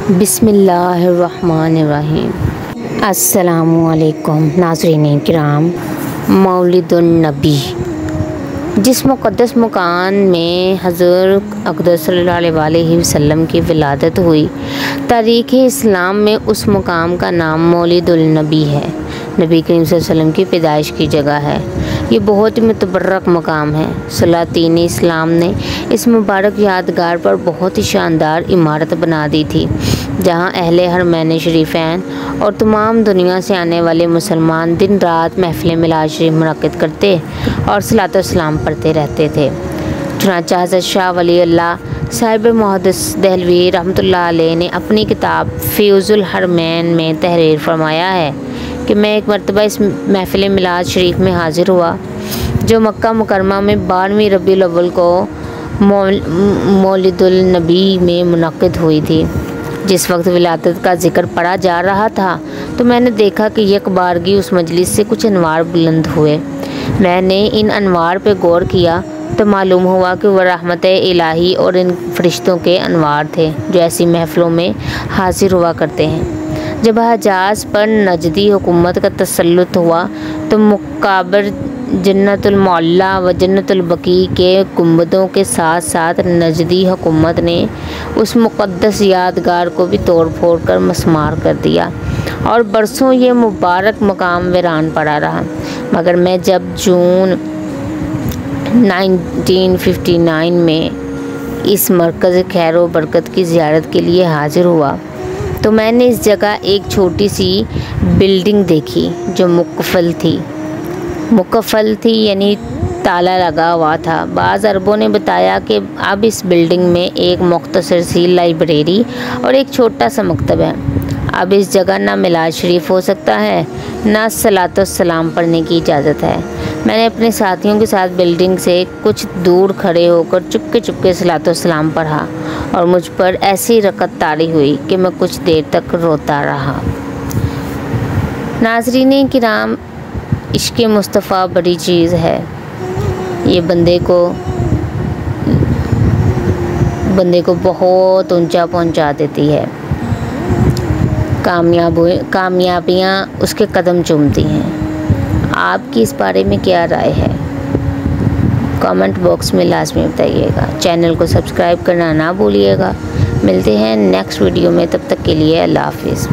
बिस्मिल्लाहिर्रहमानिर्रहीम। अस्सलामुअलैकुम नाज़रीन किराम। मौलिदुन नबी जिस मुक़द्दस मकान में हज़रत अक़दस सल्लल्लाहु अलैहि वसल्लम की विलादत हुई, तारीख़ इस्लाम में उस मकाम का नाम मौलिदुल नबी है। नबी करीम सल्लल्लाहु अलैहि वसल्लम की पैदाइश की जगह है। ये बहुत ही मुतबर्रक मकाम है। सलातीन इस्लाम ने इस मुबारक यादगार पर बहुत ही शानदार इमारत बना दी थी, जहाँ अहले हरमैन शरीफ़ैन और तमाम दुनिया से आने वाले मुसलमान दिन रात महफ़िल मिलाद शरीफ मुनक़्क़िद करते और सलातो सलाम पढ़ते रहते थे। चुनांचे हज़रत शाह वली अल्लाह साहिब मुहद्दिस देहलवी रहमतुल्लाह अलैह ने अपनी किताब फ़ियूज़ुल हरमैन में तहरीर फरमाया है कि मैं एक मरतबा इस महफ़िल मिलाद शरीफ में हाज़िर हुआ, जो मक्का मुकरमा में 12वीं रबीउल अव्वल को मौलिदुल नबी में मुनक़्क़िद हुई थी। जिस वक्त विलादत का जिक्र पढ़ा जा रहा था, तो मैंने देखा कि यकबारगी उस मजलिस से कुछ अनवार बुलंद हुए। मैंने इन अनवार पर गौर किया तो मालूम हुआ कि वह रहमत इलाही और इन फरिश्तों के अनवार थे, जो ऐसी महफ़िलों में हाजिर हुआ करते हैं। जब हजाज पर नजदी हुकूमत का तसल्लुत हुआ, तो मुकाबिर जन्नतुल मौला व जन्नतुल बकी के गुंबदों के साथ साथ नजदी हुकूमत ने उस मुक़द्दस यादगार को भी तोड़ फोड़ कर मस्मार कर दिया और बरसों ये मुबारक मकाम वीरान पड़ा रहा। मगर मैं जब जून 1959 में इस मरकज़ खैर व बरकत की ज़ियारत के लिए हाजिर हुआ, तो मैंने इस जगह एक छोटी सी बिल्डिंग देखी जो मुकफ़ल थी, यानी ताला लगा हुआ था। बाज़ अरबों ने बताया कि अब इस बिल्डिंग में एक मुख्तसर सी लाइब्रेरी और एक छोटा सा मकतब है। अब इस जगह ना मिलाद शरीफ हो सकता है, ना सलातो सलाम पढ़ने की इजाज़त है। मैंने अपने साथियों के साथ बिल्डिंग से कुछ दूर खड़े होकर चुपके सलातो सलाम पढ़ा और मुझ पर ऐसी रकत तारी हुई कि मैं कुछ देर तक रोता रहा। नाज़रीन किराम, इश्क़ मुस्तफ़ा बड़ी चीज़ है। ये बंदे को बहुत ऊंचा पहुंचा देती है। कामयाबियाँ उसके कदम चूमती हैं। आपकी इस बारे में क्या राय है? कमेंट बॉक्स में लाज़मी बताइएगा। चैनल को सब्सक्राइब करना ना भूलिएगा। मिलते हैं नेक्स्ट वीडियो में, तब तक के लिए अल्लाह हाफ़िज़।